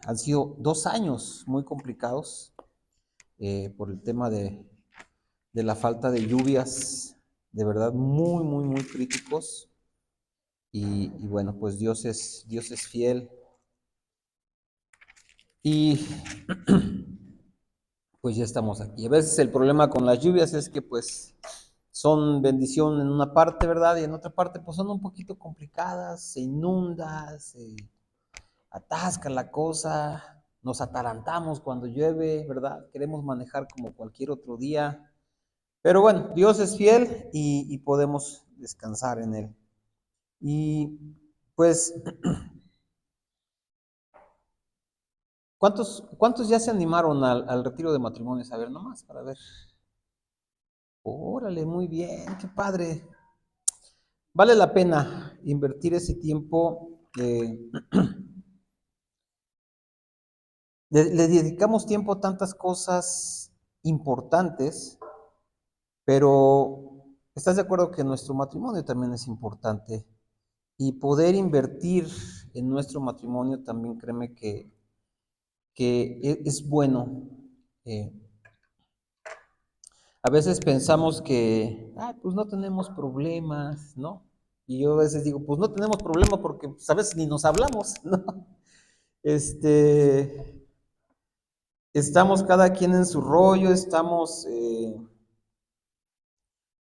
Han sido 2 años muy complicados por el tema de la falta de lluvias, de verdad muy, muy, muy críticos. Y bueno, pues Dios es fiel. Y pues ya estamos aquí. A veces el problema con las lluvias es que pues son bendición en una parte, ¿verdad? Y en otra parte pues son un poquito complicadas, se inunda, se atasca la cosa, nos atarantamos cuando llueve, ¿verdad? Queremos manejar como cualquier otro día. Pero bueno, Dios es fiel y podemos descansar en Él. Y pues, ¿cuántos ya se animaron al retiro de matrimonios? A ver, nomás, para ver. Órale, muy bien, qué padre. Vale la pena invertir ese tiempo. Le dedicamos tiempo a tantas cosas importantes, pero ¿estás de acuerdo que nuestro matrimonio también es importante? Y poder invertir en nuestro matrimonio también, créeme que es bueno. Eh, a veces pensamos que, pues no tenemos problemas, ¿no? Y yo a veces digo, pues no tenemos problema porque pues, a veces ni nos hablamos, ¿no? Este, estamos cada quien en su rollo, estamos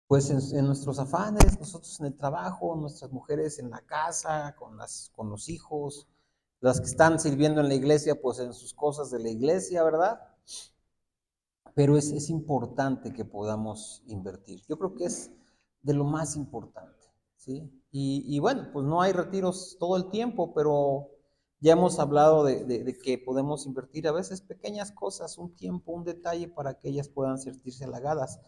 pues en nuestros afanes, nosotros en el trabajo, nuestras mujeres en la casa, con los hijos, las que están sirviendo en la iglesia, pues en sus cosas de la iglesia, ¿verdad? Pero es importante que podamos invertir. Yo creo que es de lo más importante, ¿sí? Y bueno, pues no hay retiros todo el tiempo, pero ya hemos hablado de que podemos invertir a veces pequeñas cosas, un tiempo, un detalle para que ellas puedan sentirse halagadas.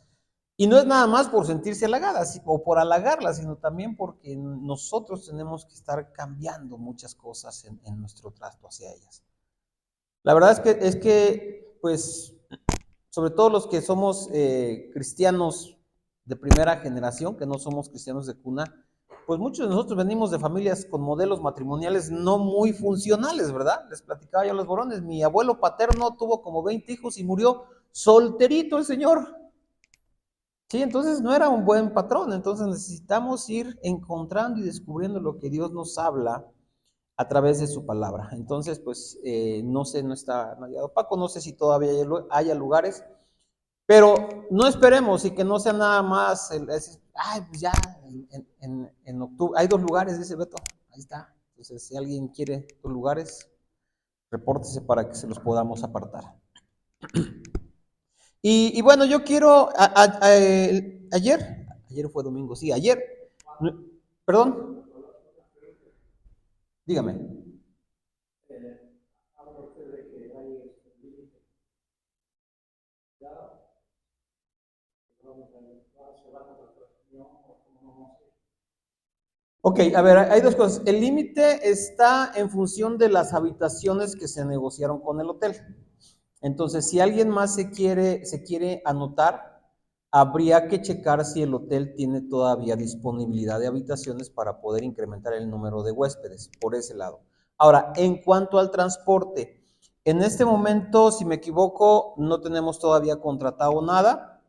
Y no es nada más por sentirse halagadas o por halagarlas, sino también porque nosotros tenemos que estar cambiando muchas cosas en nuestro trato hacia ellas. La verdad es que pues, sobre todo los que somos cristianos de primera generación, que no somos cristianos de cuna, pues muchos de nosotros venimos de familias con modelos matrimoniales no muy funcionales, ¿verdad? Les platicaba yo a los varones, mi abuelo paterno tuvo como 20 hijos y murió solterito el señor. Sí, entonces no era un buen patrón, entonces necesitamos ir encontrando y descubriendo lo que Dios nos habla a través de su palabra. Entonces, pues, no sé, no ha llegado Paco, no sé si todavía haya lugares, pero no esperemos y que no sea nada más, pues ya, en octubre, hay 2 lugares, dice Beto, ahí está. Entonces, si alguien quiere 2 lugares, repórtese para que se los podamos apartar. Y bueno, yo quiero, ayer fue domingo, sí, ayer, perdón, dígame. Ok, a ver, hay 2 cosas. El límite está en función de las habitaciones que se negociaron con el hotel. Entonces, si alguien más se quiere anotar, habría que checar si el hotel tiene todavía disponibilidad de habitaciones para poder incrementar el número de huéspedes, por ese lado. Ahora, en cuanto al transporte, en este momento, si me equivoco, no tenemos todavía contratado nada.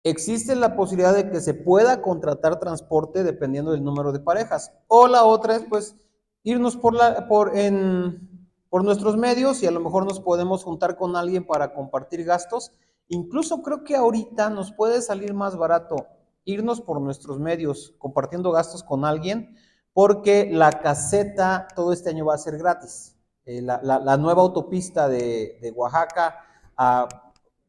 Existe la posibilidad de que se pueda contratar transporte dependiendo del número de parejas. O la otra es pues irnos por nuestros medios y a lo mejor nos podemos juntar con alguien para compartir gastos. Incluso creo que ahorita nos puede salir más barato irnos por nuestros medios compartiendo gastos con alguien porque la caseta todo este año va a ser gratis. La nueva autopista de Oaxaca a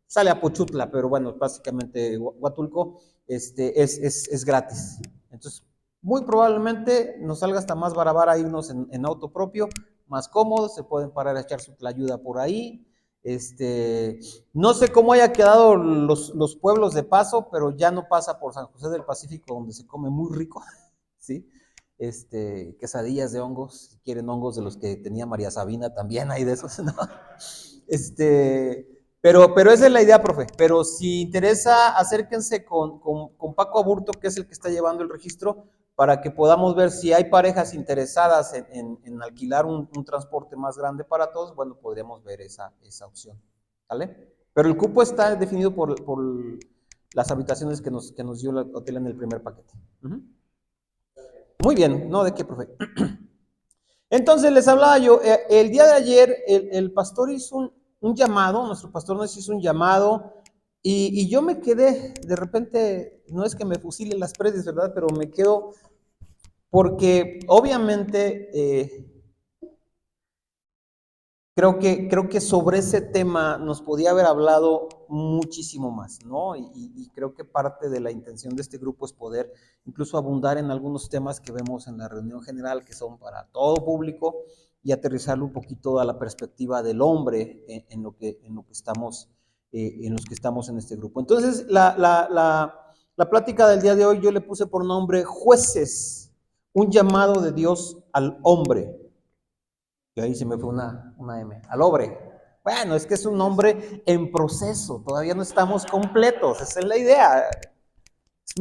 sale a Pochutla, pero bueno, básicamente Huatulco, es gratis. Entonces, muy probablemente nos salga hasta más barabara irnos en auto propio, más cómodo, se pueden parar a echar su tlayuda por ahí. No sé cómo haya quedado los pueblos de paso, pero ya no pasa por San José del Pacífico, donde se come muy rico, ¿sí? Quesadillas de hongos, si quieren hongos de los que tenía María Sabina, también hay de esos, ¿no? Pero esa es la idea, profe. Pero si interesa, acérquense con Paco Aburto, que es el que está llevando el registro, para que podamos ver si hay parejas interesadas en alquilar un transporte más grande para todos. Bueno, podríamos ver esa opción, ¿vale? Pero el cupo está definido por las habitaciones que nos dio el hotel en el primer paquete. Muy bien, no, ¿de qué, profe? Entonces les hablaba yo, el día de ayer el pastor hizo un llamado, nuestro pastor nos hizo un llamado, y yo me quedé, de repente, no es que me fusile las predes, ¿verdad? Pero me quedo, porque obviamente creo que sobre ese tema nos podía haber hablado muchísimo más, ¿no? Y creo que parte de la intención de este grupo es poder incluso abundar en algunos temas que vemos en la reunión general, que son para todo público, y aterrizarlo un poquito a la perspectiva del hombre en lo que estamos, en los que estamos en este grupo. Entonces, la plática del día de hoy yo le puse por nombre Jueces, un llamado de Dios al hombre. Y ahí se me fue una M. Alobre. Bueno, es que es un nombre en proceso, todavía no estamos completos, esa es la idea.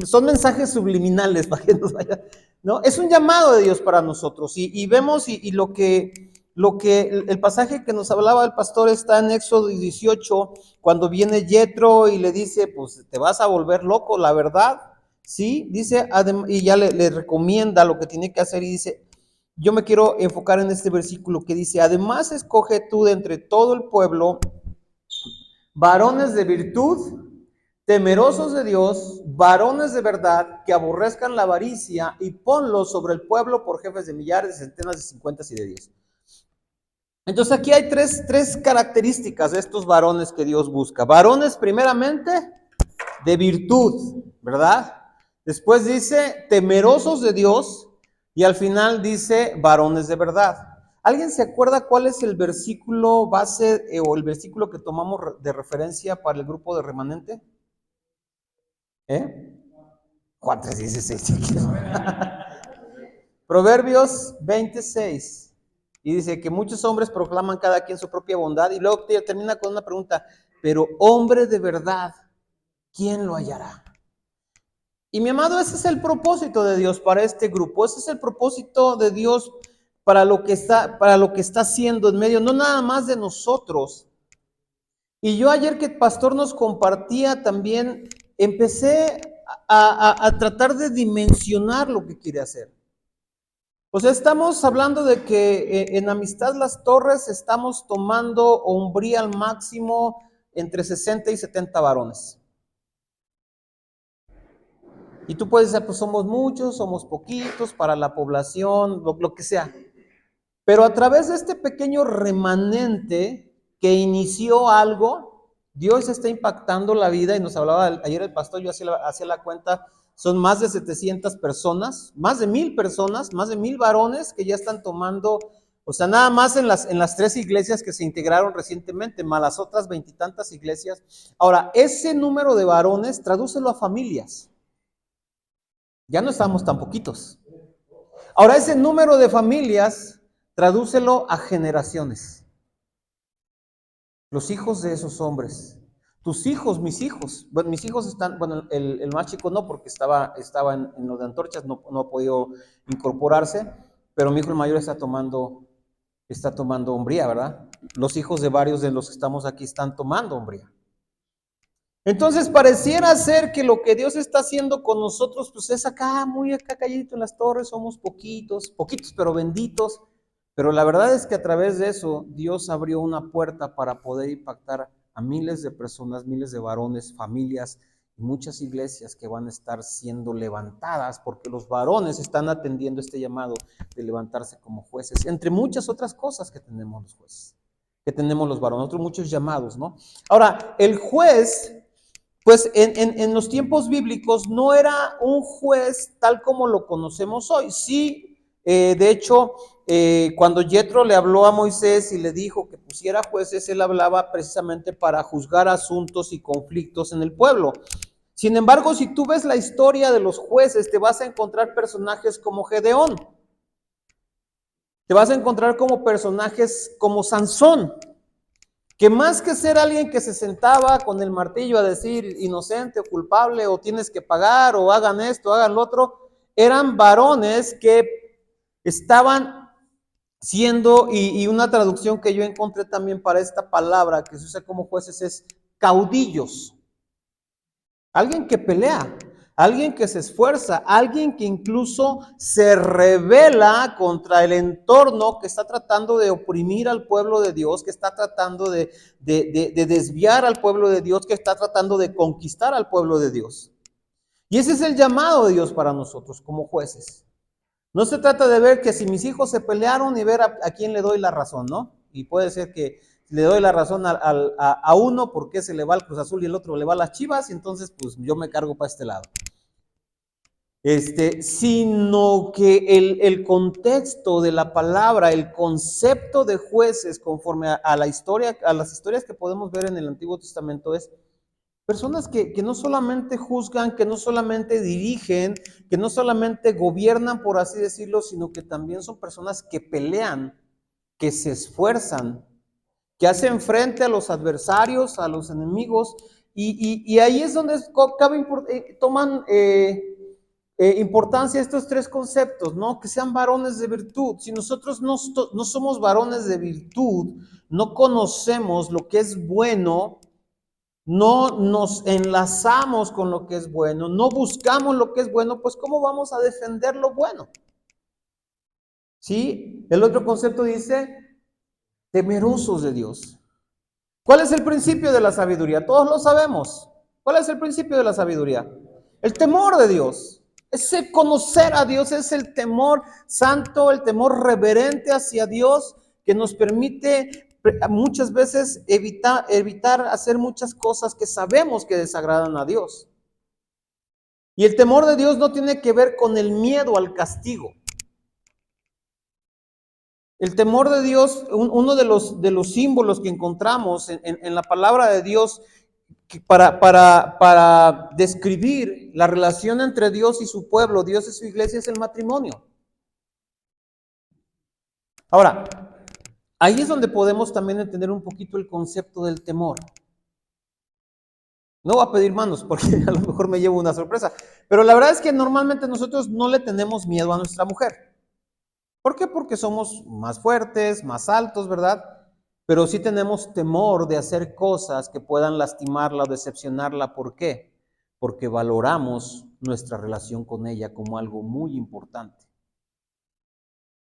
Son mensajes subliminales para que nos vaya, ¿no? Es un llamado de Dios para nosotros, y vemos, y lo que el pasaje que nos hablaba el pastor está en Éxodo 18, cuando viene Yetro y le dice, pues te vas a volver loco, la verdad, ¿sí? Dice, y ya le recomienda lo que tiene que hacer, y dice, yo me quiero enfocar en este versículo que dice, además escoge tú de entre todo el pueblo varones de virtud, temerosos de Dios, varones de verdad, que aborrezcan la avaricia, y ponlos sobre el pueblo por jefes de millares, de centenas, de 50 y de 10. Entonces aquí hay tres características de estos varones que Dios busca. Varones primeramente de virtud, ¿verdad? Después dice temerosos de Dios, y al final dice varones de verdad. ¿Alguien se acuerda cuál es el versículo base o el versículo que tomamos de referencia para el grupo de remanente? Juan 3:16. Proverbios 26. Y dice que muchos hombres proclaman cada quien su propia bondad, y luego termina con una pregunta, pero hombre de verdad, ¿quién lo hallará? Y mi amado, ese es el propósito de Dios para este grupo, ese es el propósito de Dios para lo que está haciendo en medio, no nada más de nosotros. Y yo ayer que el pastor nos compartía también, empecé a tratar de dimensionar lo que quiere hacer. O sea, estamos hablando de que en Amistad Las Torres estamos tomando hombría al máximo entre 60 y 70 varones. Y tú puedes decir, pues somos muchos, somos poquitos para la población, lo que sea. Pero a través de este pequeño remanente que inició algo, Dios está impactando la vida, y nos hablaba ayer el pastor, yo hacía la cuenta, son más de 700 personas, más de 1000 personas, más de 1000 varones que ya están tomando, o sea, nada más en las 3 iglesias que se integraron recientemente, más las otras 20 y tantas iglesias. Ahora, ese número de varones, tradúcelo a familias. Ya no estamos tan poquitos. Ahora, ese número de familias, tradúcelo a generaciones. Los hijos de esos hombres. Tus hijos, mis hijos. Bueno, mis hijos están, bueno, el más chico no, porque estaba en lo de antorchas, no ha podido incorporarse, pero mi hijo el mayor está tomando hombría, ¿verdad? Los hijos de varios de los que estamos aquí están tomando hombría. Entonces pareciera ser que lo que Dios está haciendo con nosotros, pues es acá, muy acá calladito en Las Torres, somos poquitos pero benditos. Pero la verdad es que a través de eso, Dios abrió una puerta para poder impactar a miles de personas, miles de varones, familias, y muchas iglesias que van a estar siendo levantadas, porque los varones están atendiendo este llamado de levantarse como jueces, entre muchas otras cosas que tenemos los jueces, que tenemos los varones, otros muchos llamados, ¿no? Ahora, el juez, pues en los tiempos bíblicos no era un juez tal como lo conocemos hoy. Sí, de hecho, cuando Yetro le habló a Moisés y le dijo que pusiera jueces, él hablaba precisamente para juzgar asuntos y conflictos en el pueblo. Sin embargo, si tú ves la historia de los jueces, te vas a encontrar personajes como Gedeón. Te vas a encontrar como personajes como Sansón, que más que ser alguien que se sentaba con el martillo a decir inocente o culpable o tienes que pagar o hagan esto, hagan lo otro, eran varones que estaban siendo, y una traducción que yo encontré también para esta palabra que se usa como jueces es caudillos. Alguien que pelea, alguien que se esfuerza, alguien que incluso se rebela contra el entorno que está tratando de oprimir al pueblo de Dios, que está tratando de desviar al pueblo de Dios, que está tratando de conquistar al pueblo de Dios. Y ese es el llamado de Dios para nosotros como jueces. No se trata de ver que si mis hijos se pelearon y ver a quién le doy la razón, ¿no? Y puede ser que le doy la razón a uno porque se le va al Cruz Azul y el otro le va a las Chivas, y entonces pues yo me cargo para este lado. Sino que el contexto de la palabra, el concepto de jueces conforme a la historia, a las historias que podemos ver en el Antiguo Testamento es personas que no solamente juzgan, que no solamente dirigen, que no solamente gobiernan, por así decirlo, sino que también son personas que pelean, que se esfuerzan, que hacen frente a los adversarios, a los enemigos, y ahí es donde toman importancia estos tres conceptos, ¿no? Que sean varones de virtud. Si nosotros no somos varones de virtud, no conocemos lo que es bueno, no nos enlazamos con lo que es bueno, no buscamos lo que es bueno, pues ¿cómo vamos a defender lo bueno? ¿Sí? El otro concepto dice, temerosos de Dios. ¿Cuál es el principio de la sabiduría? Todos lo sabemos. ¿Cuál es el principio de la sabiduría? El temor de Dios. Ese conocer a Dios es el temor santo, el temor reverente hacia Dios que nos permite muchas veces evitar hacer muchas cosas que sabemos que desagradan a Dios. Y el temor de Dios no tiene que ver con el miedo al castigo. El temor de Dios, uno de los símbolos que encontramos en la palabra de Dios para describir la relación entre Dios y su pueblo, Dios y su iglesia, es el matrimonio. Ahora, ahí es donde podemos también entender un poquito el concepto del temor. No voy a pedir manos porque a lo mejor me llevo una sorpresa, pero la verdad es que normalmente nosotros no le tenemos miedo a nuestra mujer. ¿Por qué? Porque somos más fuertes, más altos, ¿verdad? Pero sí tenemos temor de hacer cosas que puedan lastimarla o decepcionarla. ¿Por qué? Porque valoramos nuestra relación con ella como algo muy importante.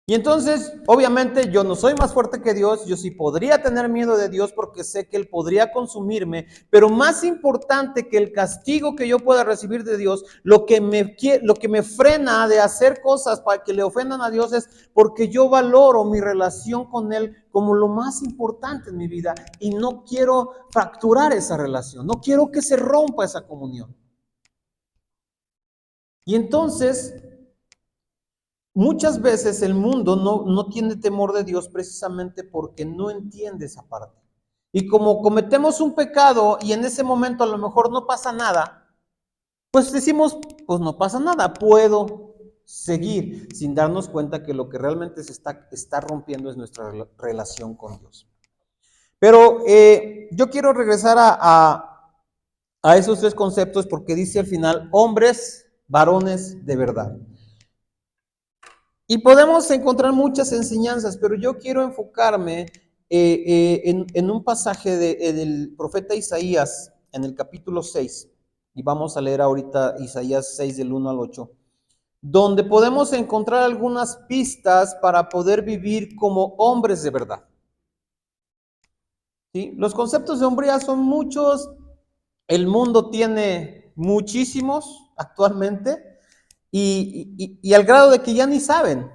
Y entonces, obviamente, yo no soy más fuerte que Dios, yo sí podría tener miedo de Dios porque sé que Él podría consumirme, pero más importante que el castigo que yo pueda recibir de Dios, lo que me frena de hacer cosas para que le ofendan a Dios es porque yo valoro mi relación con Él como lo más importante en mi vida y no quiero fracturar esa relación, no quiero que se rompa esa comunión. Y entonces, muchas veces el mundo no tiene temor de Dios precisamente porque no entiende esa parte. Y como cometemos un pecado y en ese momento a lo mejor no pasa nada, pues decimos, pues no pasa nada, puedo seguir sin darnos cuenta que lo que realmente se está rompiendo es nuestra relación con Dios. Pero yo quiero regresar a esos tres conceptos porque dice al final, hombres, varones de verdad. Y podemos encontrar muchas enseñanzas, pero yo quiero enfocarme en un pasaje del profeta Isaías, en el capítulo 6, y vamos a leer ahorita Isaías 6 del 1 al 8, donde podemos encontrar algunas pistas para poder vivir como hombres de verdad. ¿Sí? Los conceptos de hombría son muchos, el mundo tiene muchísimos actualmente, y al grado de que ya ni saben,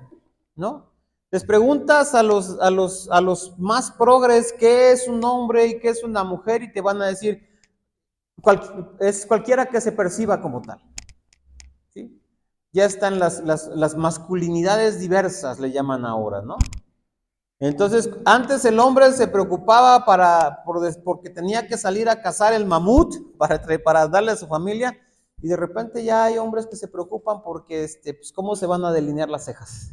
¿no? Les preguntas a los más progres qué es un hombre y qué es una mujer y te van a decir, es cualquiera que se perciba como tal, ¿sí? Ya están las masculinidades diversas, le llaman ahora, ¿no? Entonces, antes el hombre se preocupaba porque tenía que salir a cazar el mamut para darle a su familia, y de repente ya hay hombres que se preocupan porque, pues, ¿cómo se van a delinear las cejas?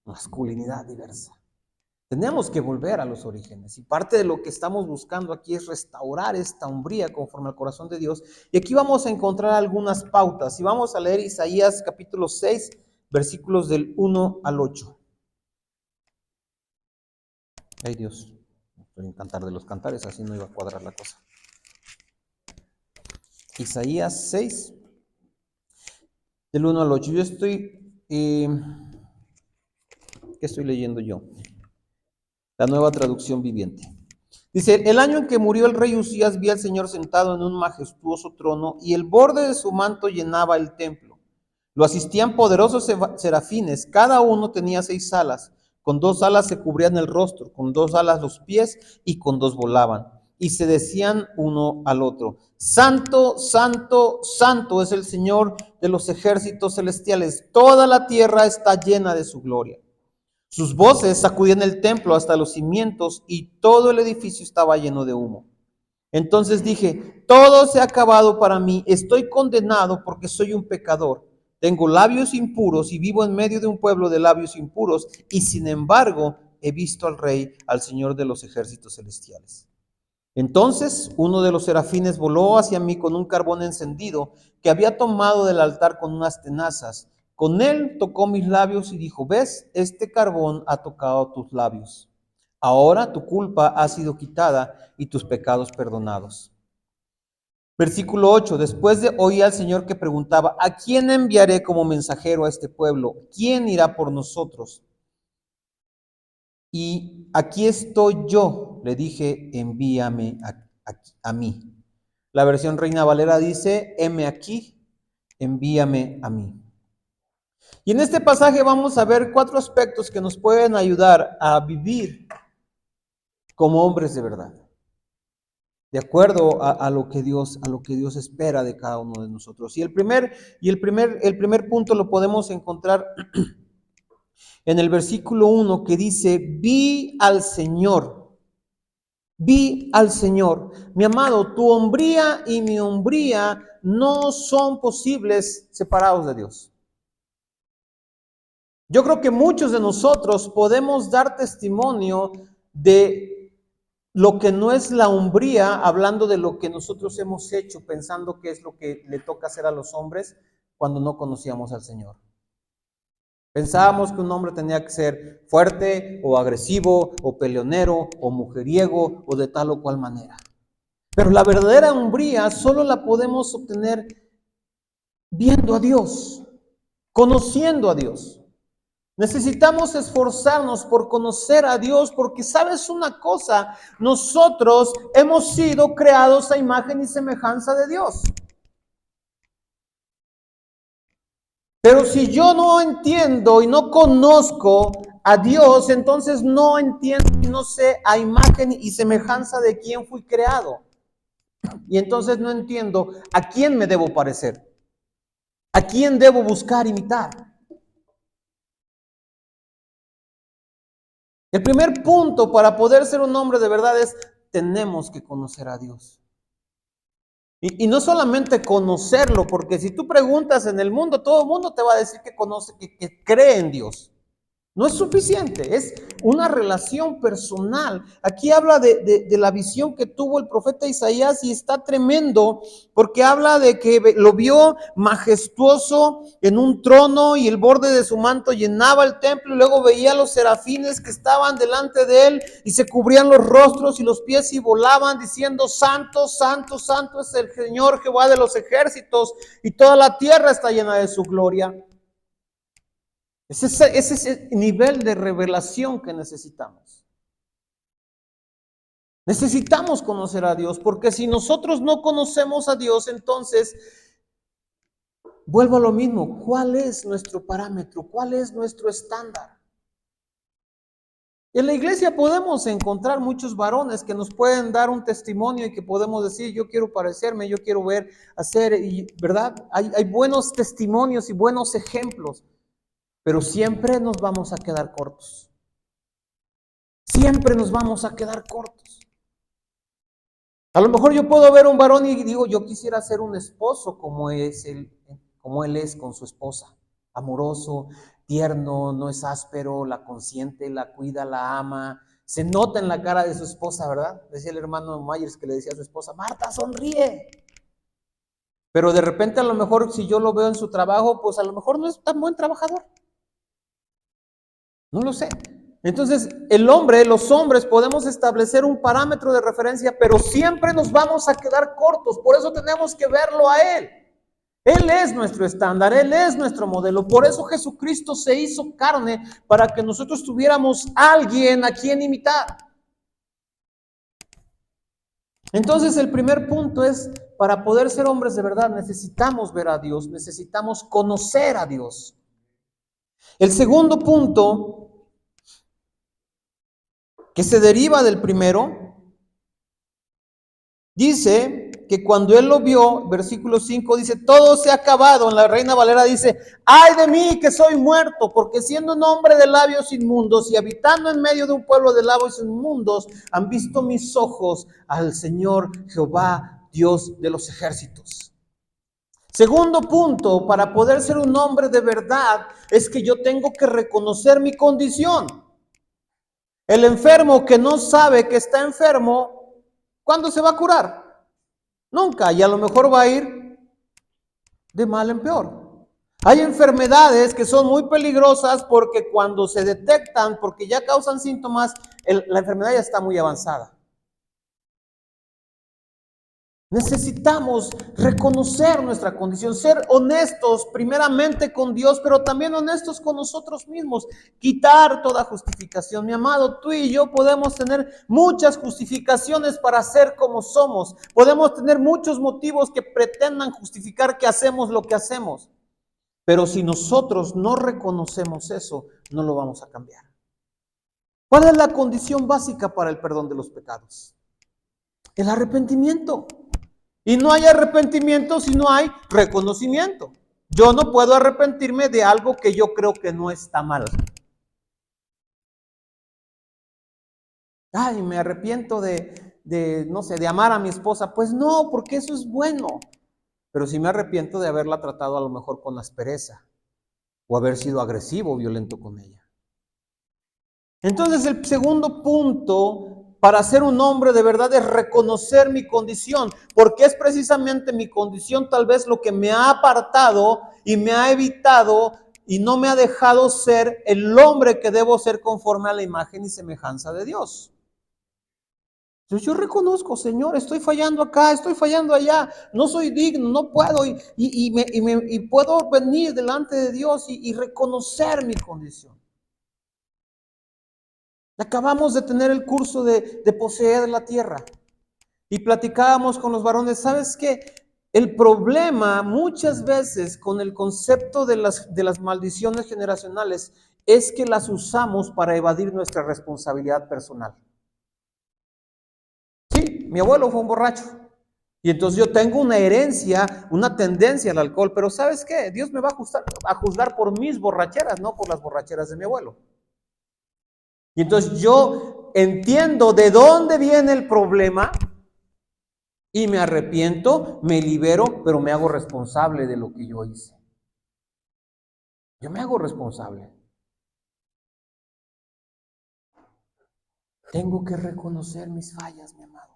Masculinidad diversa. Tenemos que volver a los orígenes. Y parte de lo que estamos buscando aquí es restaurar esta hombría conforme al corazón de Dios. Y aquí vamos a encontrar algunas pautas. Y vamos a leer Isaías capítulo 6, versículos del 1 al 8. Ay Dios, estoy en Cantar de los Cantares, así no iba a cuadrar la cosa. Isaías 6, del 1 al 8. Yo estoy, ¿qué estoy leyendo yo? La Nueva Traducción Viviente. Dice, el año en que murió el rey Usías, vi al Señor sentado en un majestuoso trono y el borde de su manto llenaba el templo. Lo asistían poderosos serafines, cada uno tenía 6 alas. Con 2 alas se cubrían el rostro, con 2 alas los pies y con 2 volaban. Y se decían uno al otro, Santo, Santo, Santo es el Señor de los ejércitos celestiales. Toda la tierra está llena de su gloria. Sus voces sacudían el templo hasta los cimientos y todo el edificio estaba lleno de humo. Entonces dije, todo se ha acabado para mí, estoy condenado porque soy un pecador. Tengo labios impuros y vivo en medio de un pueblo de labios impuros y sin embargo he visto al Rey, al Señor de los ejércitos celestiales. Entonces uno de los serafines voló hacia mí con un carbón encendido que había tomado del altar con unas tenazas. Con él tocó mis labios y dijo, ¿ves? Este carbón ha tocado tus labios. Ahora tu culpa ha sido quitada y tus pecados perdonados. Versículo 8. Después de oír al Señor que preguntaba, ¿a quién enviaré como mensajero a este pueblo? ¿Quién irá por nosotros? Y aquí estoy yo, le dije, envíame a mí. La versión Reina Valera dice, heme aquí, envíame a mí. Y en este pasaje vamos a ver 4 aspectos que nos pueden ayudar a vivir como hombres de verdad, de acuerdo a lo que Dios espera de cada uno de nosotros. Y el primer punto lo podemos encontrar en el versículo 1 que dice, vi al Señor. Vi al Señor. Mi amado, tu hombría y mi hombría no son posibles separados de Dios. Yo creo que muchos de nosotros podemos dar testimonio de lo que no es la hombría, hablando de lo que nosotros hemos hecho, pensando que es lo que le toca hacer a los hombres cuando no conocíamos al Señor. Pensábamos que un hombre tenía que ser fuerte o agresivo o peleonero o mujeriego o de tal o cual manera. Pero la verdadera hombría solo la podemos obtener viendo a Dios, conociendo a Dios. Necesitamos esforzarnos por conocer a Dios porque sabes una cosa, nosotros hemos sido creados a imagen y semejanza de Dios. Pero si yo no entiendo y no conozco a Dios, entonces no entiendo y no sé a imagen y semejanza de quién fui creado. Y entonces no entiendo a quién me debo parecer, a quién debo buscar imitar. El primer punto para poder ser un hombre de verdad es tenemos que conocer a Dios. Y no solamente conocerlo, porque si tú preguntas en el mundo, todo el mundo te va a decir que conoce, que cree en Dios. No es suficiente, es una relación personal. Aquí habla de la visión que tuvo el profeta Isaías y está tremendo porque habla de que lo vio majestuoso en un trono y el borde de su manto llenaba el templo y luego veía a los serafines que estaban delante de él y se cubrían los rostros y los pies y volaban diciendo, Santo, Santo, Santo es el Señor Jehová de los ejércitos y toda la tierra está llena de su gloria. Ese es el nivel de revelación que necesitamos. Necesitamos conocer a Dios, porque si nosotros no conocemos a Dios, entonces, vuelvo a lo mismo, ¿cuál es nuestro parámetro? ¿Cuál es nuestro estándar? En la iglesia podemos encontrar muchos varones que nos pueden dar un testimonio y que podemos decir, yo quiero parecerme, yo quiero ver, hacer, y, ¿verdad? Hay buenos testimonios y buenos ejemplos. Pero siempre nos vamos a quedar cortos. Siempre nos vamos a quedar cortos. A lo mejor yo puedo ver un varón y digo, yo quisiera ser un esposo como él es con su esposa, amoroso, tierno, no es áspero, la consiente, la cuida, la ama. Se nota en la cara de su esposa, ¿verdad? Decía el hermano Myers que le decía a su esposa, Marta, sonríe. Pero de repente a lo mejor si yo lo veo en su trabajo, pues a lo mejor no es tan buen trabajador. No lo sé. Entonces, el hombre, los hombres podemos establecer un parámetro de referencia, pero siempre nos vamos a quedar cortos. Por eso tenemos que verlo a Él. Él es nuestro estándar, Él es nuestro modelo. Por eso Jesucristo se hizo carne para que nosotros tuviéramos alguien a quien imitar. Entonces, el primer punto es, para poder ser hombres de verdad, necesitamos ver a Dios, necesitamos conocer a Dios. El segundo punto, que se deriva del primero, dice que cuando él lo vio, versículo 5 dice, todo se ha acabado. En la Reina Valera dice, ay de mí que soy muerto, porque siendo un hombre de labios inmundos y habitando en medio de un pueblo de labios inmundos, han visto mis ojos al Señor Jehová, Dios de los ejércitos. Segundo punto, para poder ser un hombre de verdad, es que yo tengo que reconocer mi condición. El enfermo que no sabe que está enfermo, ¿cuándo se va a curar? Nunca, y a lo mejor va a ir de mal en peor. Hay enfermedades que son muy peligrosas porque cuando se detectan, porque ya causan síntomas, la enfermedad ya está muy avanzada. Necesitamos reconocer nuestra condición, ser honestos primeramente con Dios, pero también honestos con nosotros mismos, quitar toda justificación. Mi amado, tú y yo podemos tener muchas justificaciones para ser como somos, podemos tener muchos motivos que pretendan justificar que hacemos lo que hacemos, pero si nosotros no reconocemos eso, no lo vamos a cambiar. ¿Cuál es la condición básica para el perdón de los pecados? El arrepentimiento. Y no hay arrepentimiento si no hay reconocimiento. Yo no puedo arrepentirme de algo que yo creo que no está mal. Ay, me arrepiento no sé, de amar a mi esposa. Pues no, porque eso es bueno. Pero sí me arrepiento de haberla tratado a lo mejor con aspereza o haber sido agresivo o violento con ella. Entonces el segundo punto para ser un hombre de verdad es reconocer mi condición, porque es precisamente mi condición tal vez lo que me ha apartado y me ha evitado y no me ha dejado ser el hombre que debo ser conforme a la imagen y semejanza de Dios. Yo reconozco, Señor, estoy fallando acá, estoy fallando allá, no soy digno, no puedo y puedo venir delante de Dios y reconocer mi condición. Acabamos de tener el curso de poseer la tierra y platicábamos con los varones. ¿Sabes qué? El problema muchas veces con el concepto de las maldiciones generacionales es que las usamos para evadir nuestra responsabilidad personal. Sí, mi abuelo fue un borracho y entonces yo tengo una herencia, una tendencia al alcohol, pero ¿sabes qué? Dios me va a juzgar por mis borracheras, no por las borracheras de mi abuelo. Y entonces yo entiendo de dónde viene el problema y me arrepiento, me libero, pero me hago responsable de lo que yo hice. Yo me hago responsable. Tengo que reconocer mis fallas, mi amado.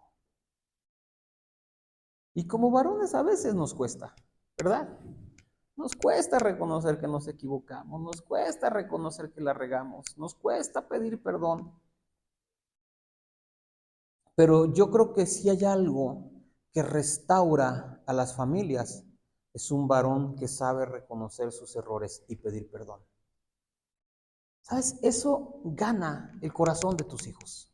Y como varones a veces nos cuesta, ¿verdad? Nos cuesta reconocer que nos equivocamos, nos cuesta reconocer que la regamos, nos cuesta pedir perdón. Pero yo creo que si hay algo que restaura a las familias, es un varón que sabe reconocer sus errores y pedir perdón. ¿Sabes? Eso gana el corazón de tus hijos.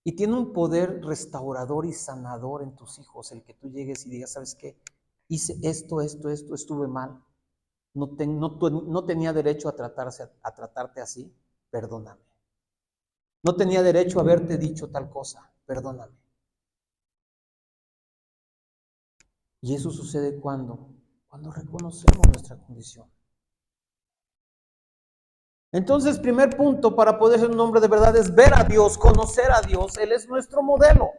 Y tiene un poder restaurador y sanador en tus hijos, el que tú llegues y digas, ¿sabes qué? Hice esto, estuve mal. No tenía derecho a tratarte así, perdóname. No tenía derecho a haberte dicho tal cosa, perdóname. Y eso sucede cuando reconocemos nuestra condición. Entonces, primer punto para poder ser un hombre de verdad es ver a Dios, conocer a Dios. Él es nuestro modelo.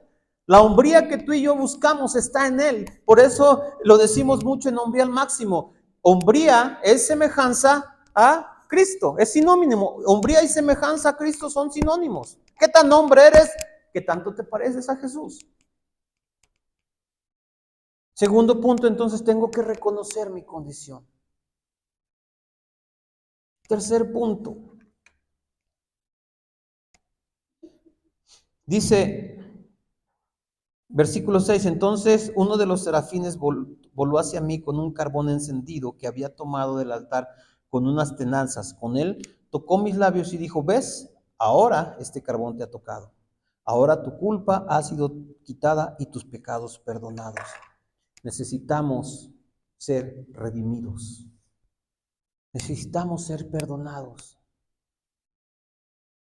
La hombría que tú y yo buscamos está en Él. Por eso lo decimos mucho en Hombría al Máximo. Hombría es semejanza a Cristo, es sinónimo. Hombría y semejanza a Cristo son sinónimos. ¿Qué tan hombre eres? ¿Qué tanto te pareces a Jesús? Segundo punto, entonces tengo que reconocer mi condición. Tercer punto, dice, versículo 6, entonces uno de los serafines voló hacia mí con un carbón encendido que había tomado del altar con unas tenazas. Con él tocó mis labios y dijo, ¿ves? Ahora este carbón te ha tocado. Ahora tu culpa ha sido quitada y tus pecados perdonados. Necesitamos ser redimidos. Necesitamos ser perdonados.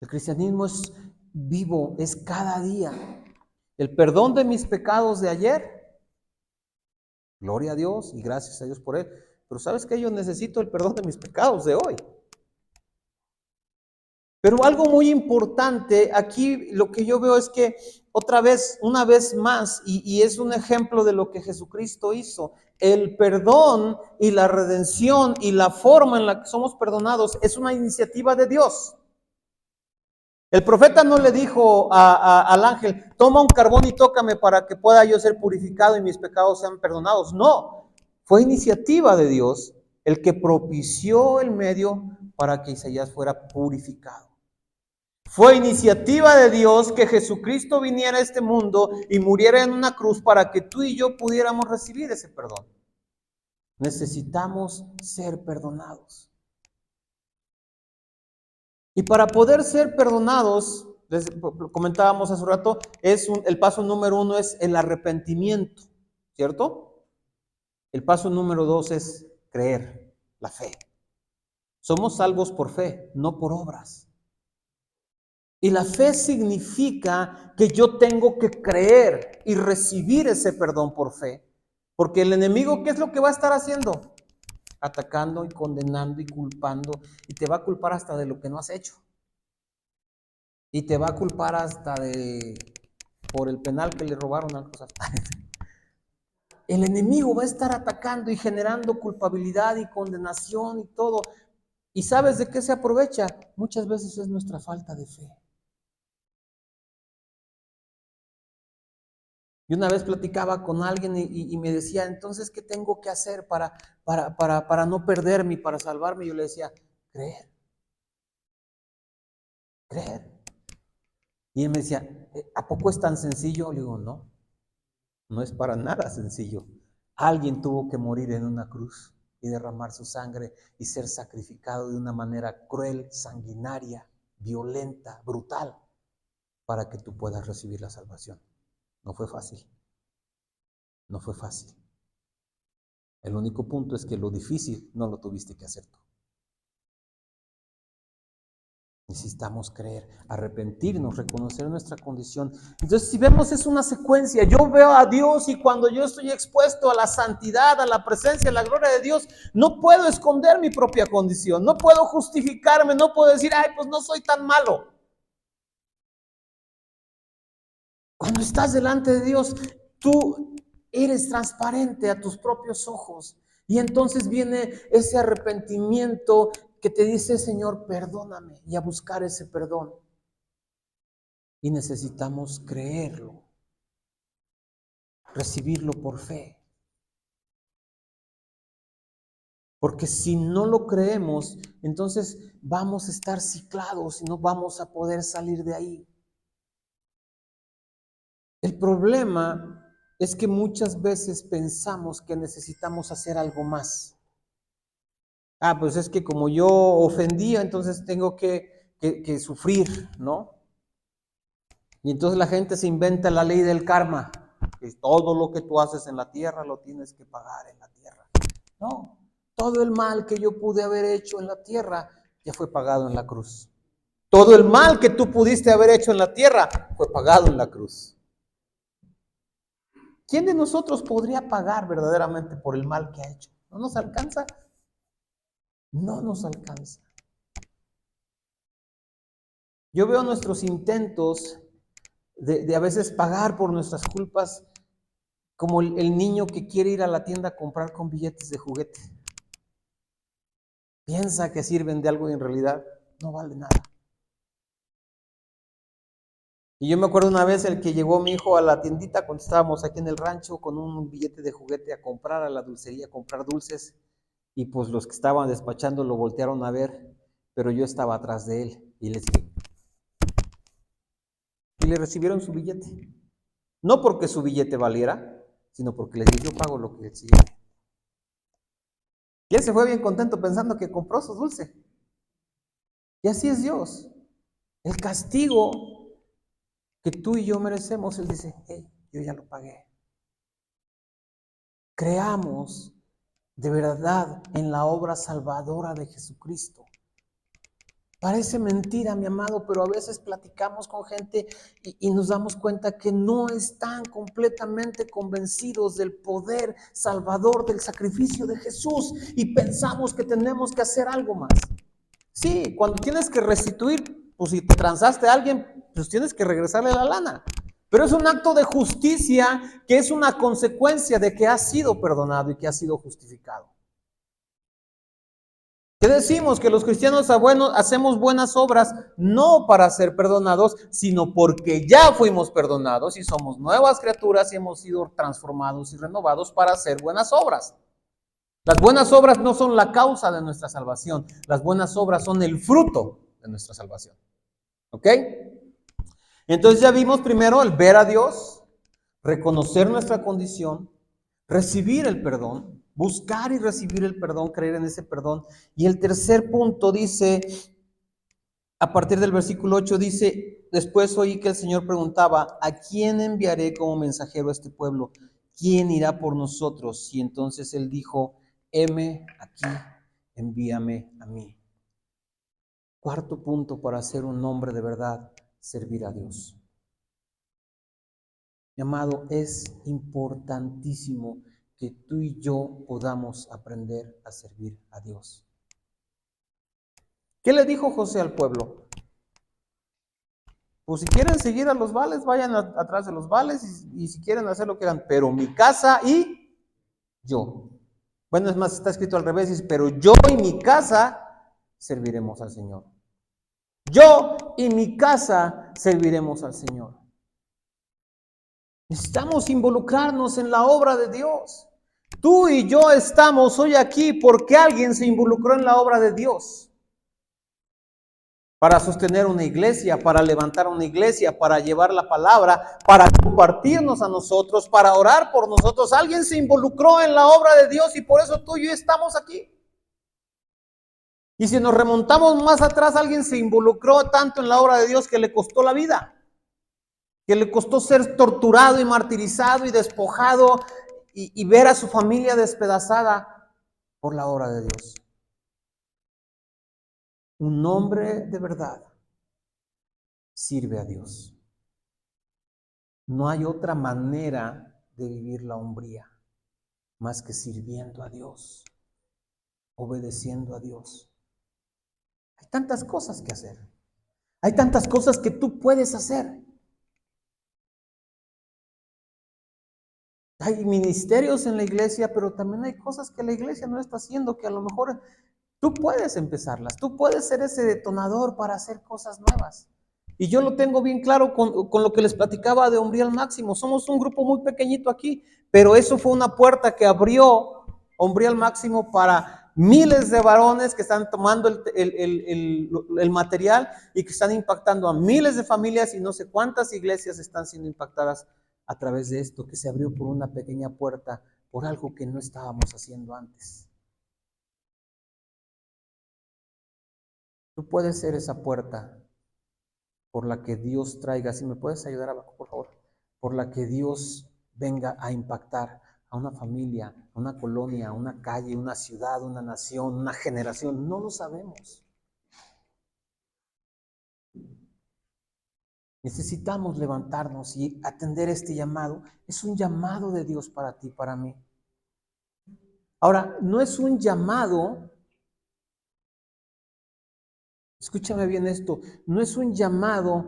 El cristianismo es vivo, es cada día. El perdón de mis pecados de ayer, gloria a Dios y gracias a Dios por él. Pero ¿sabes qué? Yo necesito el perdón de mis pecados de hoy. Pero algo muy importante aquí, lo que yo veo es que otra vez, una vez más, y es un ejemplo de lo que Jesucristo hizo, el perdón y la redención y la forma en la que somos perdonados es una iniciativa de Dios. El profeta no le dijo al ángel, toma un carbón y tócame para que pueda yo ser purificado y mis pecados sean perdonados. No, fue iniciativa de Dios el que propició el medio para que Isaías fuera purificado. Fue iniciativa de Dios que Jesucristo viniera a este mundo y muriera en una cruz para que tú y yo pudiéramos recibir ese perdón. Necesitamos ser perdonados. Y para poder ser perdonados, les comentábamos hace un rato, el paso número 1 es el arrepentimiento, ¿cierto? El paso número 2 es creer, la fe. Somos salvos por fe, no por obras. Y la fe significa que yo tengo que creer y recibir ese perdón por fe. Porque el enemigo, ¿qué es lo que va a estar haciendo? Atacando y condenando y culpando. Y te va a culpar hasta de lo que no has hecho. Y te va a culpar hasta por el penal que le robaron a cosas. El enemigo va a estar atacando y generando culpabilidad y condenación y todo. ¿Y sabes de qué se aprovecha? Muchas veces es nuestra falta de fe. Y una vez platicaba con alguien y me decía, entonces, ¿qué tengo que hacer para no perderme y para salvarme? Yo le decía, creer. Creer. Y él me decía, ¿a poco es tan sencillo? Le digo, no, no es para nada sencillo. Alguien tuvo que morir en una cruz y derramar su sangre y ser sacrificado de una manera cruel, sanguinaria, violenta, brutal, para que tú puedas recibir la salvación. No fue fácil. No fue fácil. El único punto es que lo difícil no lo tuviste que hacer tú. Necesitamos creer, arrepentirnos, reconocer nuestra condición. Entonces, si vemos, es una secuencia. Yo veo a Dios y cuando yo estoy expuesto a la santidad, a la presencia, a la gloria de Dios, no puedo esconder mi propia condición. No puedo justificarme, no puedo decir, ay, pues no soy tan malo. Cuando estás delante de Dios, tú eres transparente a tus propios ojos. Y entonces viene ese arrepentimiento que te dice, Señor, perdóname, y a buscar ese perdón. Y necesitamos creerlo, recibirlo por fe. Porque si no lo creemos, entonces vamos a estar ciclados y no vamos a poder salir de ahí. El problema es que muchas veces pensamos que necesitamos hacer algo más. Pues es que como yo ofendía, entonces tengo que sufrir, ¿no? Y entonces la gente se inventa la ley del karma, que todo lo que tú haces en la tierra lo tienes que pagar en la tierra. No, todo el mal que yo pude haber hecho en la tierra ya fue pagado en la cruz. Todo el mal que tú pudiste haber hecho en la tierra fue pagado en la cruz. ¿Quién de nosotros podría pagar verdaderamente por el mal que ha hecho? ¿No nos alcanza? No nos alcanza. Yo veo nuestros intentos de a veces pagar por nuestras culpas como el niño que quiere ir a la tienda a comprar con billetes de juguete. piensa que sirven de algo y en realidad no vale nada. Y yo me acuerdo una vez el que llegó mi hijo a la tiendita cuando estábamos aquí en el rancho con un billete de juguete a comprar a la dulcería, a comprar dulces, y pues los que estaban despachando lo voltearon a ver, pero yo estaba atrás de él y les dije, y le recibieron su billete. No porque su billete valiera, sino porque les dije, yo pago lo que él se lleve. Y él se fue bien contento pensando que compró su dulce. Y así es Dios. El castigo que tú y yo merecemos, Él dice, hey, yo ya lo pagué. Creamos de verdad en la obra salvadora de Jesucristo. Parece mentira, mi amado, pero a veces platicamos con gente y nos damos cuenta que no están completamente convencidos del poder salvador del sacrificio de Jesús y pensamos que tenemos que hacer algo más. Sí, cuando tienes que restituir, pues si te transaste a alguien, pues tienes que regresarle la lana. Pero es un acto de justicia que es una consecuencia de que has sido perdonado y que has sido justificado. ¿Qué decimos? Que los cristianos hacemos buenas obras no para ser perdonados, sino porque ya fuimos perdonados y somos nuevas criaturas y hemos sido transformados y renovados para hacer buenas obras. Las buenas obras no son la causa de nuestra salvación, las buenas obras son el fruto de nuestra salvación. ¿Ok? Entonces ya vimos primero el ver a Dios, reconocer nuestra condición, recibir el perdón, buscar y recibir el perdón, creer en ese perdón. Y el tercer punto dice, a partir del versículo 8 dice, después oí que el Señor preguntaba, ¿a quién enviaré como mensajero a este pueblo? ¿Quién irá por nosotros? Y entonces él dijo, heme aquí, envíame a mí. Cuarto punto para ser un hombre de verdad, servir a Dios. Mi amado, es importantísimo que tú y yo podamos aprender a servir a Dios. ¿Qué le dijo José al pueblo? Pues si quieren seguir a los vales, vayan atrás de los vales y si quieren hacer lo que quieran, pero mi casa y yo. Bueno, es más, está escrito al revés, dice, pero yo y mi casa serviremos al Señor. Yo y mi casa serviremos al Señor. Necesitamos involucrarnos en la obra de Dios. Tú y yo estamos hoy aquí porque alguien se involucró en la obra de Dios. Para sostener una iglesia, para levantar una iglesia, para llevar la palabra, para compartirnos a nosotros, para orar por nosotros. Alguien se involucró en la obra de Dios y por eso tú y yo estamos aquí. Y si nos remontamos más atrás, alguien se involucró tanto en la obra de Dios que le costó la vida, que le costó ser torturado y martirizado y despojado y ver a su familia despedazada por la obra de Dios. Un hombre de verdad sirve a Dios. No hay otra manera de vivir la hombría más que sirviendo a Dios, obedeciendo a Dios. Hay tantas cosas que hacer. Hay tantas cosas que tú puedes hacer. Hay ministerios en la iglesia, pero también hay cosas que la iglesia no está haciendo que a lo mejor tú puedes empezarlas. Tú puedes ser ese detonador para hacer cosas nuevas. Y yo lo tengo bien claro con lo que les platicaba de Hombre al Máximo. Somos un grupo muy pequeñito aquí, pero eso fue una puerta que abrió Hombre al Máximo para miles de varones que están tomando el material y que están impactando a miles de familias y no sé cuántas iglesias están siendo impactadas a través de esto, que se abrió por una pequeña puerta, por algo que no estábamos haciendo antes. Tú puedes ser esa puerta por la que Dios traiga, si me puedes ayudar abajo, por favor, por la que Dios venga a impactar a una familia, a una colonia, a una calle, una ciudad, una nación, una generación, no lo sabemos. Necesitamos levantarnos y atender este llamado. Es un llamado de Dios para ti, para mí. Ahora, no es un llamado, escúchame bien esto, no es un llamado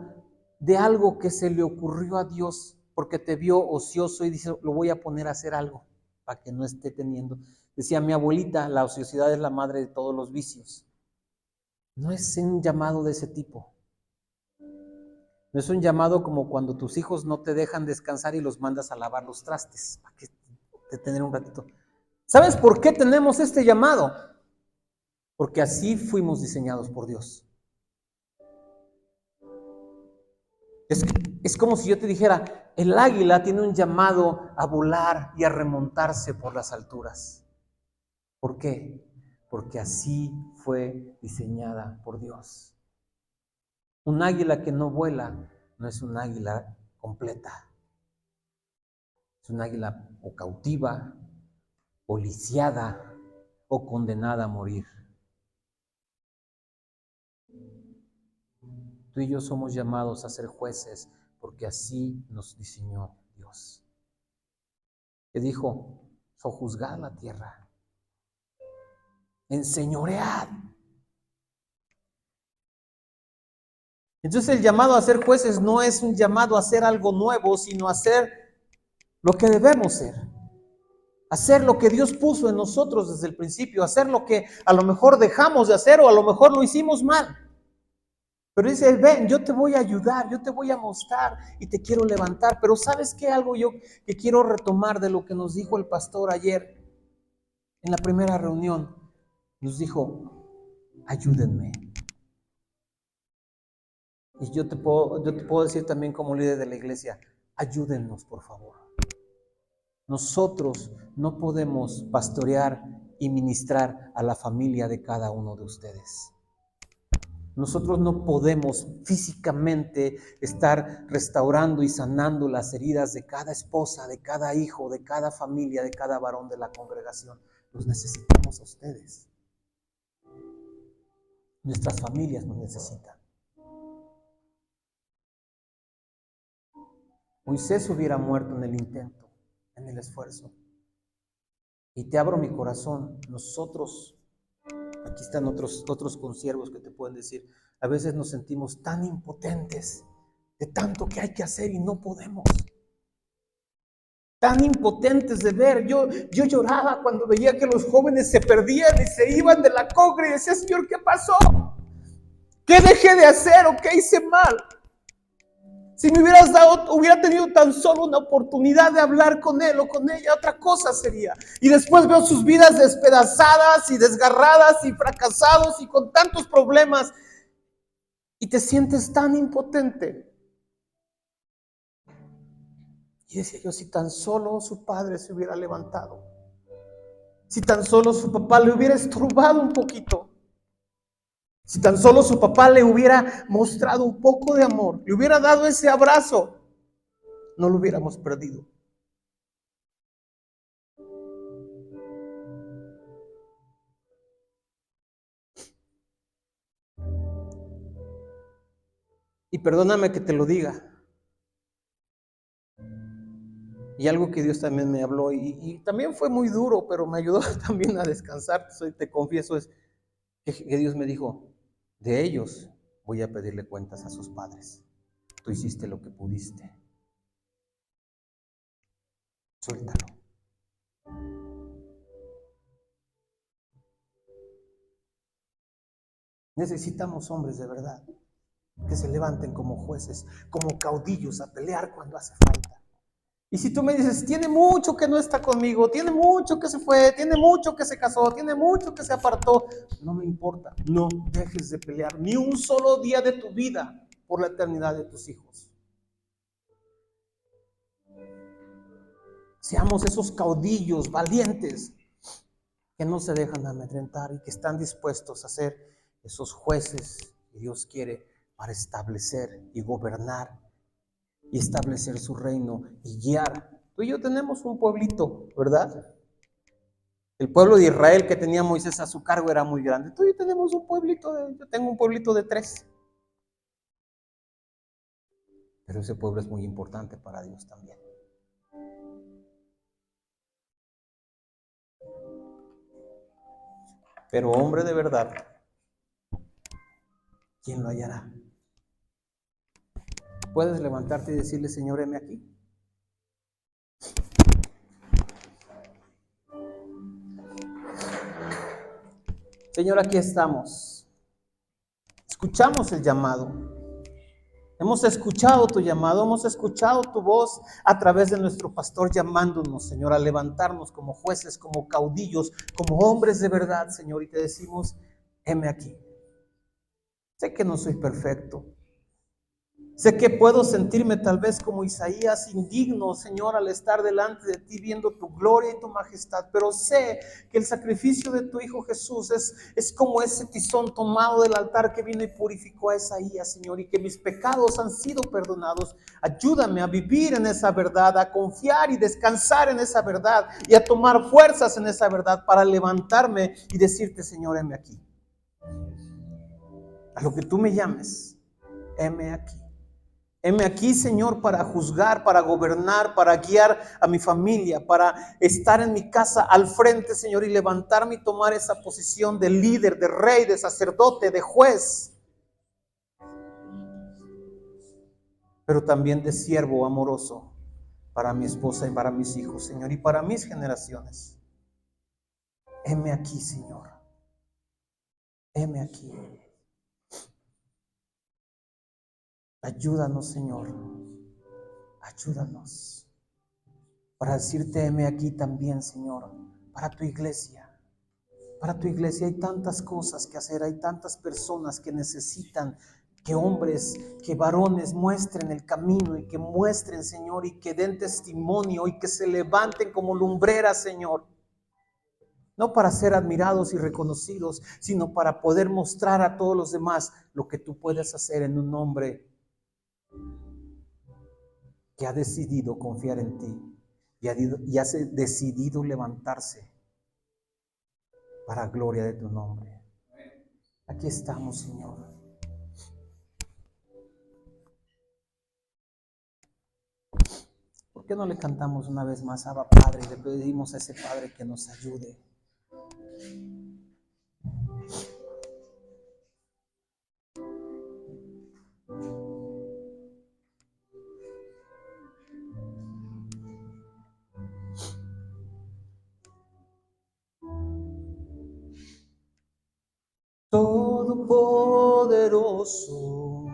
de algo que se le ocurrió a Dios porque te vio ocioso y dice, lo voy a poner a hacer algo para que no esté teniendo. Decía mi abuelita, la ociosidad es la madre de todos los vicios. No es un llamado de ese tipo. No es un llamado como cuando tus hijos no te dejan descansar y los mandas a lavar los trastes, para que te tener un ratito. ¿Sabes por qué tenemos este llamado? Porque así fuimos diseñados por Dios. Es como si yo te dijera, el águila tiene un llamado a volar y a remontarse por las alturas. ¿Por qué? Porque así fue diseñada por Dios. Un águila que no vuela no es un águila completa. Es un águila o cautiva, o lisiada, o condenada a morir. Tú y yo somos llamados a ser jueces porque así nos diseñó Dios. Que dijo, sojuzgad la tierra, enseñoread. Entonces el llamado a ser jueces no es un llamado a hacer algo nuevo, sino a hacer lo que debemos ser. Hacer lo que Dios puso en nosotros desde el principio, hacer lo que a lo mejor dejamos de hacer o a lo mejor lo hicimos mal. Pero dice, ven, yo te voy a ayudar, yo te voy a mostrar y te quiero levantar. Pero ¿sabes qué? Algo yo que quiero retomar de lo que nos dijo el pastor ayer en la primera reunión. Nos dijo, ayúdenme. Y yo te puedo decir también como líder de la iglesia, ayúdennos por favor. Nosotros no podemos pastorear y ministrar a la familia de cada uno de ustedes. Nosotros no podemos físicamente estar restaurando y sanando las heridas de cada esposa, de cada hijo, de cada familia, de cada varón de la congregación. Los necesitamos a ustedes. Nuestras familias nos necesitan. Moisés hubiera muerto en el intento, en el esfuerzo. Y te abro mi corazón. Nosotros, aquí están otros consiervos que te pueden decir, a veces nos sentimos tan impotentes de tanto que hay que hacer y no podemos. Tan impotentes de ver. Yo lloraba cuando veía que los jóvenes se perdían y se iban de la congre y decía, Señor, ¿qué pasó? ¿Qué dejé de hacer o qué hice mal? Si me hubiera tenido tan solo una oportunidad de hablar con él o con ella, otra cosa sería. Y después veo sus vidas despedazadas y desgarradas y fracasados y con tantos problemas. Y te sientes tan impotente. Y decía yo, si tan solo su padre se hubiera levantado. Si tan solo su papá le hubiera estorbado un poquito. Si tan solo su papá le hubiera mostrado un poco de amor, le hubiera dado ese abrazo, no lo hubiéramos perdido. Y perdóname que te lo diga. Y algo que Dios también me habló y también fue muy duro, pero me ayudó también a descansar. Te confieso, es que Dios me dijo, de ellos voy a pedirle cuentas a sus padres. Tú hiciste lo que pudiste. Suéltalo. Necesitamos hombres de verdad que se levanten como jueces, como caudillos a pelear cuando hace falta. Y si tú me dices, tiene mucho que no está conmigo, tiene mucho que se fue, tiene mucho que se casó, tiene mucho que se apartó, no me importa, no dejes de pelear ni un solo día de tu vida por la eternidad de tus hijos. Seamos esos caudillos valientes que no se dejan amedrentar y que están dispuestos a ser esos jueces que Dios quiere para establecer y gobernar y establecer su reino y guiar. Tú y yo tenemos un pueblito, ¿verdad? El pueblo de Israel que tenía Moisés a su cargo era muy grande. Tú y yo tenemos un pueblito, yo tengo un pueblito de 3. Pero ese pueblo es muy importante para Dios también. Pero hombre de verdad, ¿quién lo hallará? Puedes levantarte y decirle, Señor, heme aquí. Señor, aquí estamos. Escuchamos el llamado. Hemos escuchado tu llamado, hemos escuchado tu voz a través de nuestro pastor llamándonos, Señor, a levantarnos como jueces, como caudillos, como hombres de verdad, Señor, y te decimos, heme aquí. Sé que no soy perfecto. Sé que puedo sentirme tal vez como Isaías, indigno, Señor, al estar delante de ti viendo tu gloria y tu majestad, pero sé que el sacrificio de tu Hijo Jesús es como ese tizón tomado del altar que vino y purificó a Isaías, Señor, y que mis pecados han sido perdonados. Ayúdame a vivir en esa verdad, a confiar y descansar en esa verdad y a tomar fuerzas en esa verdad para levantarme y decirte, Señor, heme aquí. A lo que tú me llames, heme aquí. Heme aquí, Señor, para juzgar, para gobernar, para guiar a mi familia, para estar en mi casa al frente, Señor, y levantarme y tomar esa posición de líder, de rey, de sacerdote, de juez, pero también de siervo amoroso para mi esposa y para mis hijos, Señor, y para mis generaciones. Heme aquí, Señor. Heme aquí. Ayúdanos, Señor. Ayúdanos. Para decirte, heme aquí también, Señor, para tu iglesia. Para tu iglesia hay tantas cosas que hacer, hay tantas personas que necesitan que hombres, que varones muestren el camino y que muestren, Señor, y que den testimonio y que se levanten como lumbreras, Señor. No para ser admirados y reconocidos, sino para poder mostrar a todos los demás lo que tú puedes hacer en un hombre que ha decidido confiar en ti y ha decidido levantarse para gloria de tu nombre. Aquí estamos, Señor. ¿Por qué no le cantamos una vez más a Abba Padre y le pedimos a ese Padre que nos ayude? Todopoderoso,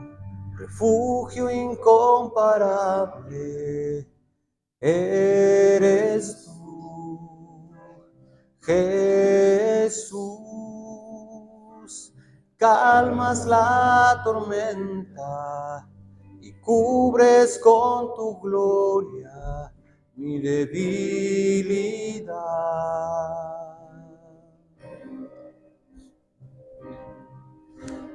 refugio incomparable, eres tú, Jesús. Calmas la tormenta y cubres con tu gloria mi debilidad.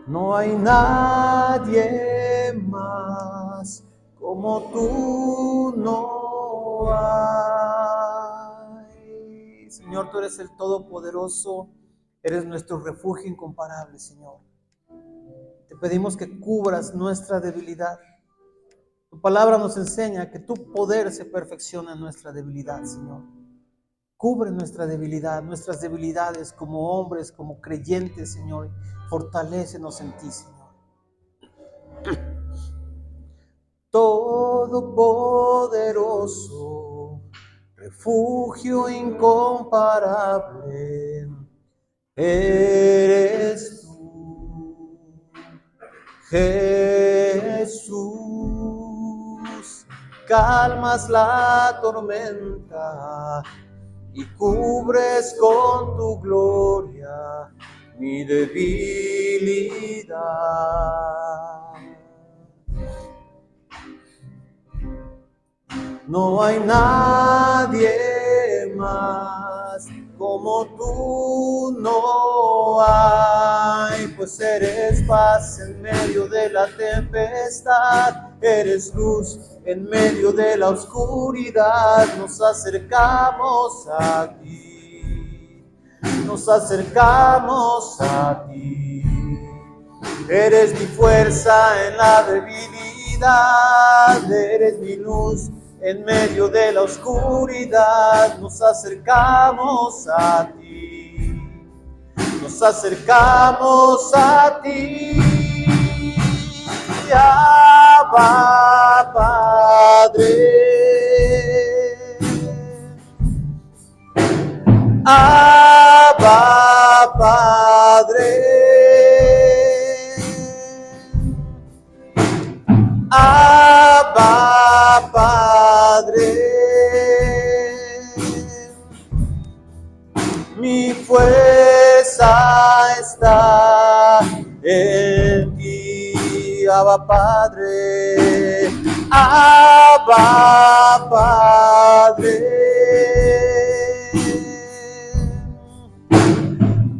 No hay nadie más como tú, no hay. Señor, tú eres el Todopoderoso, eres nuestro refugio incomparable, Señor. Te pedimos que cubras nuestra debilidad. Tu palabra nos enseña que tu poder se perfecciona en nuestra debilidad, Señor. Cubre nuestra debilidad, nuestras debilidades como hombres, como creyentes, Señor. Fortalécenos en ti, Señor. Todopoderoso, refugio incomparable, eres tú, Jesús. Calmas la tormenta y cubres con tu gloria mi debilidad. No hay nadie más como tú, no hay, pues eres paz en medio de la tempestad, eres luz en medio de la oscuridad. Nos acercamos a ti, nos acercamos a ti. Eres mi fuerza en la debilidad, eres mi luz en medio de la oscuridad. Nos acercamos a ti, nos acercamos a ti. Abba, Padre. Abba, Padre. fuerza está en ti, Abba Padre, Abba Padre,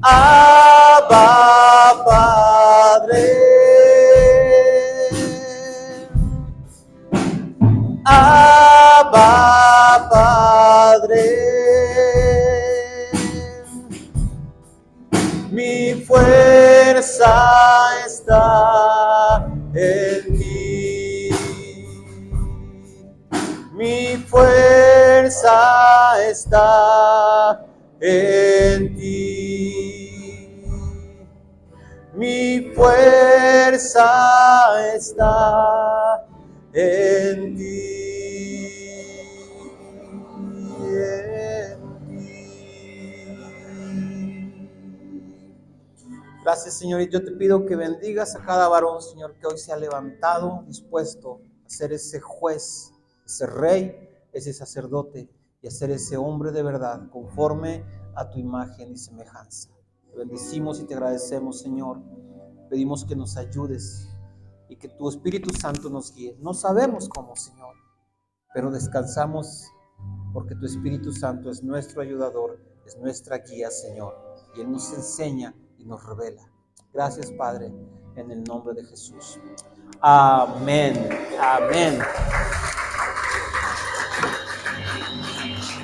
Abba Padre, Abba Padre. Mi fuerza está en ti. Mi fuerza está en ti. Mi fuerza está en ti. Gracias, Señor, y yo te pido que bendigas a cada varón, Señor, que hoy se ha levantado, dispuesto a ser ese juez, ese rey, ese sacerdote y a ser ese hombre de verdad, conforme a tu imagen y semejanza. Te bendecimos y te agradecemos, Señor. Pedimos que nos ayudes y que tu Espíritu Santo nos guíe. No sabemos cómo, Señor, pero descansamos porque tu Espíritu Santo es nuestro ayudador, es nuestra guía, Señor, y Él nos enseña y nos revela. Gracias, Padre, en el nombre de Jesús. Amén. Amén.